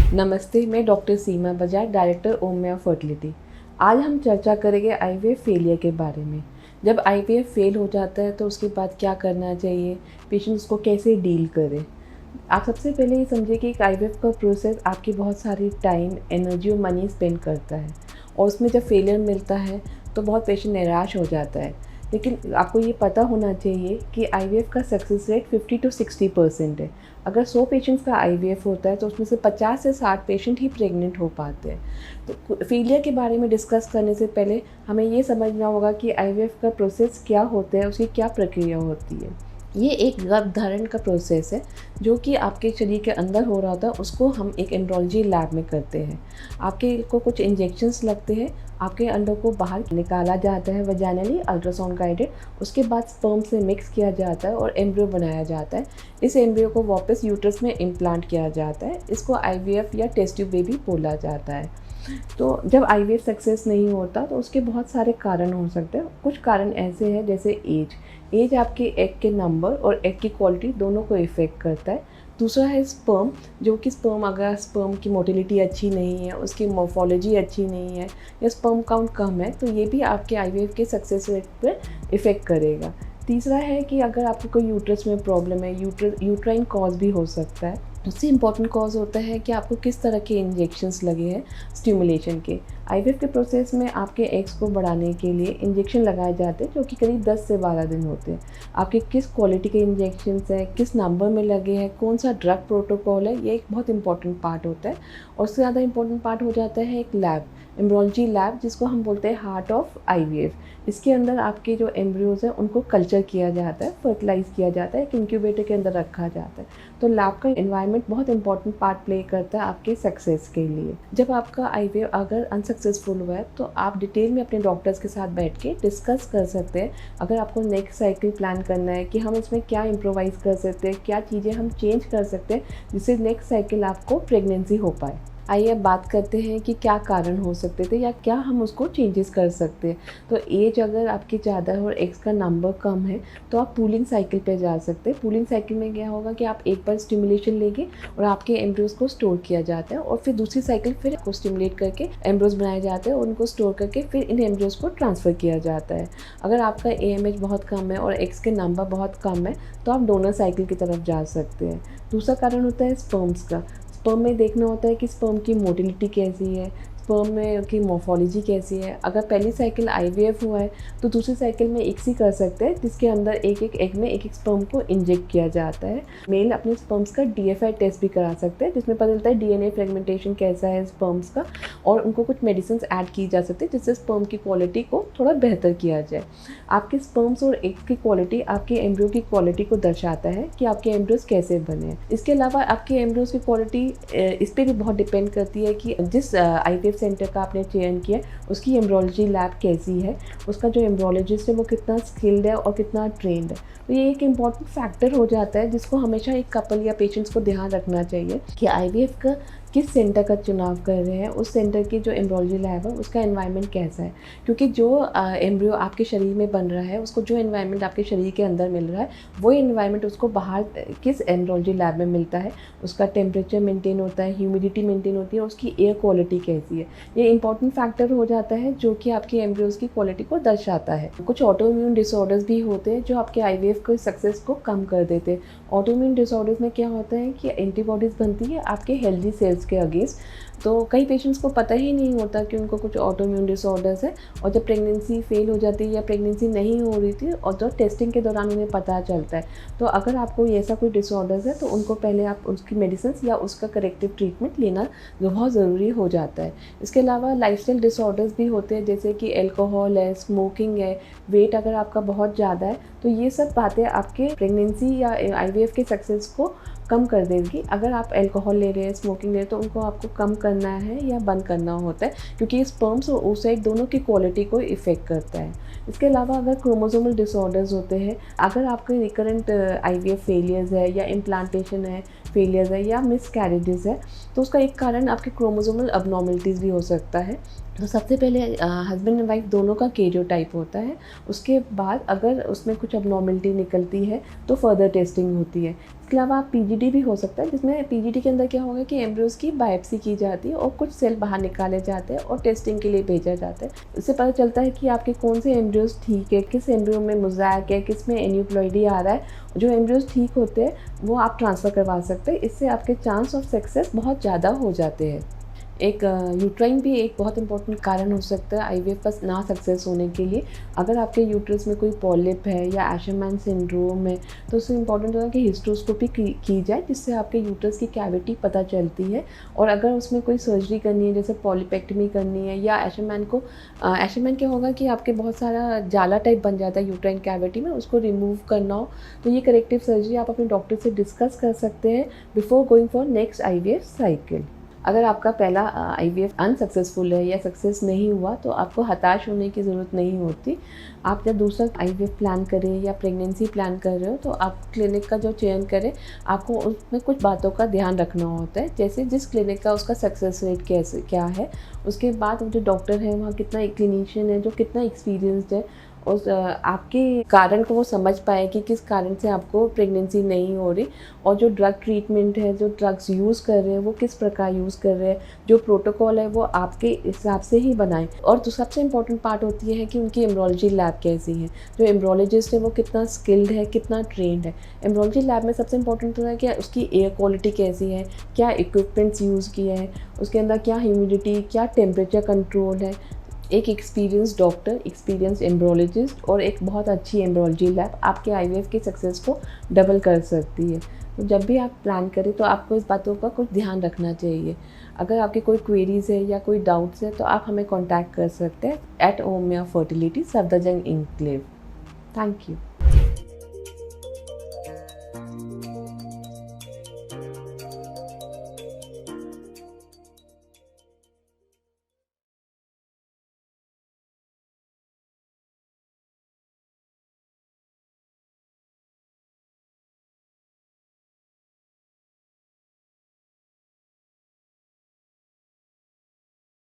नमस्ते, मैं डॉक्टर सीमा Bajaj, director ओमिया fertility. आज हम चर्चा करेंगे आईवीएफ फेलियर के बारे में। जब आईवीएफ फेल हो जाता है तो उसके बाद क्या करना चाहिए, पेशेंट उसको कैसे डील करें। आप सबसे पहले ये समझिए कि एक आईवीएफ का प्रोसेस आपकी बहुत सारी टाइम, एनर्जी और मनी स्पेंड करता है और उसमें जब फेलियर मिलता है तो बहुत पेशेंट निराश हो जाता है। लेकिन आपको ये पता होना चाहिए कि आईवीएफ का सक्सेस रेट 50 to 60% है। अगर 100 पेशेंट्स का आईवीएफ होता है तो उसमें से 50 से 60 पेशेंट ही प्रेग्नेंट हो पाते हैं। तो फेलियर के बारे में डिस्कस करने से पहले हमें ये समझना होगा कि आईवीएफ का प्रोसेस क्या होता है, उसकी क्या प्रक्रिया होती है। ये एक गर्भधारण का प्रोसेस है जो कि आपके शरीर के अंदर हो रहा था, उसको हम एक एम्ब्रियोलॉजी लैब में करते हैं। आपके को कुछ इंजेक्शंस लगते हैं, आपके अंडों को बाहर निकाला जाता है वजाइनली अल्ट्रासाउंड गाइडेड। उसके बाद स्पर्म से मिक्स किया जाता है और एम्ब्रियो बनाया जाता है। इस एम्ब्रियो को वापस यूट्रस में इम्प्लांट किया जाता है। इसको आईवीएफ या टेस्ट ट्यूब बेबी बोला जाता है। तो जब आईवीएफ सक्सेस नहीं होता तो उसके बहुत सारे कारण हो सकते हैं। कुछ कारण ऐसे हैं जैसे एज आपके एग के नंबर और एग की क्वालिटी दोनों को इफ़ेक्ट करता है। दूसरा है स्पर्म, जो कि अगर स्पर्म की मोटिलिटी अच्छी नहीं है, उसकी मॉर्फोलॉजी अच्छी नहीं है या स्पर्म काउंट कम है, तो ये भी आपके आईवीएफ के सक्सेस रेट पर इफ़ेक्ट करेगा। तीसरा है कि अगर आपको कोई यूट्रस में प्रॉब्लम है, यूट्राइन कॉज भी हो सकता है। उससे इम्पॉर्टेंट कॉज होता है कि आपको किस तरह के इंजेक्शंस लगे हैं स्टिमुलेशन के। आईवीएफ के प्रोसेस में आपके एग्स को बढ़ाने के लिए इंजेक्शन लगाए जाते हैं जो कि करीब 10 से 12 दिन होते हैं। आपके किस क्वालिटी के इंजेक्शंस हैं, किस नंबर में लगे हैं, कौन सा ड्रग प्रोटोकॉल है, ये एक बहुत इंपॉर्टेंट पार्ट होता है। और उससे ज़्यादा इंपॉर्टेंट पार्ट हो जाता है एक लैब, एम्ब्रियोलॉजी लैब, जिसको हम बोलते हैं हार्ट ऑफ आईवीएफ। इसके अंदर आपके जो एम्ब्रियोज़ हैं उनको कल्चर किया जाता है, फर्टिलाइज किया जाता है, एक इंक्यूबेटर के अंदर रखा जाता है। तो लैब का एनवायरनमेंट बहुत इंपॉर्टेंट पार्ट प्ले करता है आपके सक्सेस के लिए। जब आपका आईवीएफ अगर अनसक्सेसफुल हुआ है तो आप डिटेल में अपने डॉक्टर्स के साथ बैठ के डिस्कस कर सकते हैं। अगर आपको नेक्स्ट साइकिल प्लान करना है कि हम इसमें क्या इम्प्रोवाइज़ कर सकते हैं, क्या चीज़ें हम चेंज कर सकते हैं जिससे नेक्स्ट साइकिल आपको प्रेगनेंसी हो पाए। आइए अब बात करते हैं कि क्या कारण हो सकते थे या क्या हम उसको चेंजेस कर सकते हैं। तो एज अगर आपकी ज़्यादा है और एक्स का नंबर कम है तो आप पूलिंग साइकिल पे जा सकते हैं। पूलिंग साइकिल में क्या होगा कि आप एक बार स्टिमुलेशन लेंगे और आपके एम्ब्रियोज को स्टोर किया जाता है और फिर दूसरी साइकिल फिर को स्टिमुलेट करके एम्ब्रियोज बनाए जाते हैं और उनको स्टोर करके फिर इन एम्ब्रियोज को ट्रांसफ़र किया जाता है। अगर आपका AMH बहुत कम है और एक्स के नंबर बहुत कम है तो आप डोनर साइकिल की तरफ जा सकते हैं। दूसरा कारण होता है स्पर्म्स का। स्पर्म में देखना होता है कि स्पर्म की मोटिलिटी कैसी है, स्पर्म में की मॉर्फोलॉजी कैसी है। अगर पहली साइकिल आईवीएफ हुआ है तो दूसरी साइकिल में एक ही कर सकते हैं जिसके अंदर एक एक एग में एक एक स्पर्म को इंजेक्ट किया जाता है। मेल अपने स्पर्म्स का DFI टेस्ट भी करा सकते हैं जिसमें पता चलता है DNA फ्रेगमेंटेशन कैसा है स्पर्म्स का, और उनको कुछ मेडिसिन ऐड की जा सकती है जिससे स्पर्म की क्वालिटी को थोड़ा बेहतर किया जाए। आपके स्पर्म्स और एग की क्वालिटी आपके एम्ब्रियो की क्वालिटी को दर्शाता है कि आपके एम्ब्रियोज कैसे बने हैं। इसके अलावा आपके एम्ब्रियोज की क्वालिटी इस पर भी बहुत डिपेंड करती है कि जिस आईवीएफ सेंटर का आपने चयन किया उसकी एम्ब्रियोलॉजी लैब कैसी है, उसका जो एम्ब्रियोलॉजिस्ट है वो कितना स्किल्ड है और कितना ट्रेंड है। तो ये एक इम्पॉर्टेंट फैक्टर हो जाता है जिसको हमेशा एक कपल या पेशेंट्स को ध्यान रखना चाहिए कि आईवीएफ का किस सेंटर का चुनाव कर रहे हैं, उस सेंटर की जो एम्ब्रियोलॉजी लैब है उसका एनवायरनमेंट कैसा है। क्योंकि जो एम्ब्रियो आपके शरीर में बन रहा है उसको जो एनवायरनमेंट आपके शरीर के अंदर मिल रहा है वो एनवायरनमेंट उसको बाहर किस एम्ब्रियोलॉजी लैब में मिलता है। उसका टेम्परेचर मेंटेन होता है, ह्यूमिडिटी मेंटेन होती है, उसकी एयर क्वालिटी कैसी है। ये इंपॉर्टेंट फैक्टर हो जाता है जो कि आपकी एम्ब्रियोज की क्वालिटी को दर्शाता है। कुछ ऑटो इम्यून डिसऑर्डर्स भी होते हैं जो आपके आईवीएफ के सक्सेस को कम कर देते हैं। ऑटो इम्यून डिसऑर्डर्स में क्या होता है कि एंटीबॉडीज़ बनती है आपके हेल्दी सेल्स के अगेंस्ट। तो कई पेशेंट्स को पता ही नहीं होता कि उनको कुछ ऑटो इम्यून डिसऑर्डर्स है, और जब प्रेगनेंसी फेल हो जाती है या प्रेगनेंसी नहीं हो रही थी और जब टेस्टिंग के दौरान उन्हें पता चलता है, तो अगर आपको ऐसा कोई डिसऑर्डर्स है तो उनको पहले आप उसकी मेडिसिन या उसका करेक्टिव ट्रीटमेंट लेना बहुत ज़रूरी हो जाता है। इसके अलावा लाइफस्टाइल डिसऑर्डर्स भी होते हैं जैसे कि एल्कोहल है, स्मोकिंग है, वेट अगर आपका बहुत ज़्यादा है, तो ये सब बातें आपके प्रेगनेंसी या आईवीएफ के सक्सेस को कम कर देगी। अगर आप अल्कोहल ले रहे हैं, स्मोकिंग ले रहे हैं, तो उनको आपको कम करना है या बंद करना होता है क्योंकि स्पर्म्स और oocyte दोनों की क्वालिटी को इफ़ेक्ट करता है। इसके अलावा अगर क्रोमोसोमल डिसऑर्डर्स होते हैं, अगर आपके रिकरेंट आईवीएफ फेलियर्स है या इम्प्लांटेशन है फेलियर्स है या मिसकैरेजेस है, तो उसका एक कारण आपके क्रोमोसोमल अबनॉर्मलिटीज़ भी हो सकता है। तो सबसे पहले हस्बैंड एंड वाइफ दोनों का केरियो टाइप होता है। उसके बाद अगर उसमें कुछ अबनॉर्मलिटी निकलती है तो फर्दर टेस्टिंग होती है। इसके अलावा पीजीडी भी हो सकता है, जिसमें पीजीडी के अंदर क्या होगा कि एम्ब्रियोज की बायोप्सी की जाती है और कुछ सेल बाहर निकाले जाते हैं और टेस्टिंग के लिए भेजा जाता है। इससे पता चलता है कि आपके कौन से एम्ब्रियोज ठीक है, किस एम्ब्रियो में मोज़ेक है, किस में एन्यूप्लॉइडी आ रहा है। जो एम्ब्रियोज ठीक होते हैं वो आप ट्रांसफ़र करवा सकते हैं। इससे आपके चांस ऑफ सक्सेस बहुत ज़्यादा हो जाते हैं। एक यूट्राइन भी एक बहुत इंपॉर्टेंट कारण हो सकता है आईवीएफ का ना सक्सेस होने के लिए। अगर आपके यूट्रस में कोई पॉलिप है या एशरमैन सिंड्रोम है तो उससे इंपॉर्टेंट होगा कि हिस्ट्रोस्कोपी की जाए, जिससे आपके यूट्रस की कैविटी पता चलती है। और अगर उसमें कोई सर्जरी करनी है, जैसे पॉलीपेक्टमी करनी है या एशरमैन क्या होगा कि आपके बहुत सारा जाला टाइप बन जाता है यूट्राइन कैविटी में, उसको रिमूव करना हो तो ये करेक्टिव सर्जरी आप अपने डॉक्टर से डिस्कस कर सकते हैं before going for next IVF cycle. अगर आपका पहला आईवीएफ अनसक्सेसफुल है या सक्सेस नहीं हुआ तो आपको हताश होने की ज़रूरत नहीं होती। आप जब दूसरा आईवीएफ प्लान करें या प्रेगनेंसी प्लान कर रहे हो तो आप क्लिनिक का जो चयन करें, आपको उसमें कुछ बातों का ध्यान रखना होता है, जैसे जिस क्लिनिक का उसका सक्सेस रेट क्या है, उसके बाद जो डॉक्टर है वहाँ कितना क्लिनिशियन है जो कितना एक्सपीरियंसड है, उस आपके कारण को वो समझ पाए कि किस कारण से आपको प्रेगनेंसी नहीं हो रही, और जो ड्रग ट्रीटमेंट है, जो ड्रग्स यूज़ कर रहे हैं वो किस प्रकार यूज़ कर रहे हैं, जो प्रोटोकॉल है वो आपके हिसाब से ही बनाएं। और जो सबसे इम्पोर्टेंट पार्ट होती है कि उनकी एम्ब्रोलॉजी लैब कैसी है, जो एम्ब्रोलॉजिस्ट है वो कितना स्किल्ड है, कितना ट्रेंड है। एम्ब्रोलॉजी लैब में सबसे इम्पोर्टेंट होता है कि उसकी एयर क्वालिटी कैसी है, क्या इक्विपमेंट्स यूज़ किए हैं, उसके अंदर क्या ह्यूमिडिटी, क्या टेम्परेचर कंट्रोल है। एक एक्सपीरियंस डॉक्टर, एक्सपीरियंस एम्ब्रोलॉजिस्ट और एक बहुत अच्छी एम्ब्रोलॉजी लैब आपके आईवीएफ की सक्सेस को डबल कर सकती है। तो जब भी आप प्लान करें तो आपको इस बातों का कुछ ध्यान रखना चाहिए। अगर आपकी कोई क्वेरीज़ है या कोई डाउट्स है तो आप हमें कॉन्टैक्ट कर सकते हैं @ओमिया fertility, Safdarjung enclave. Thank you.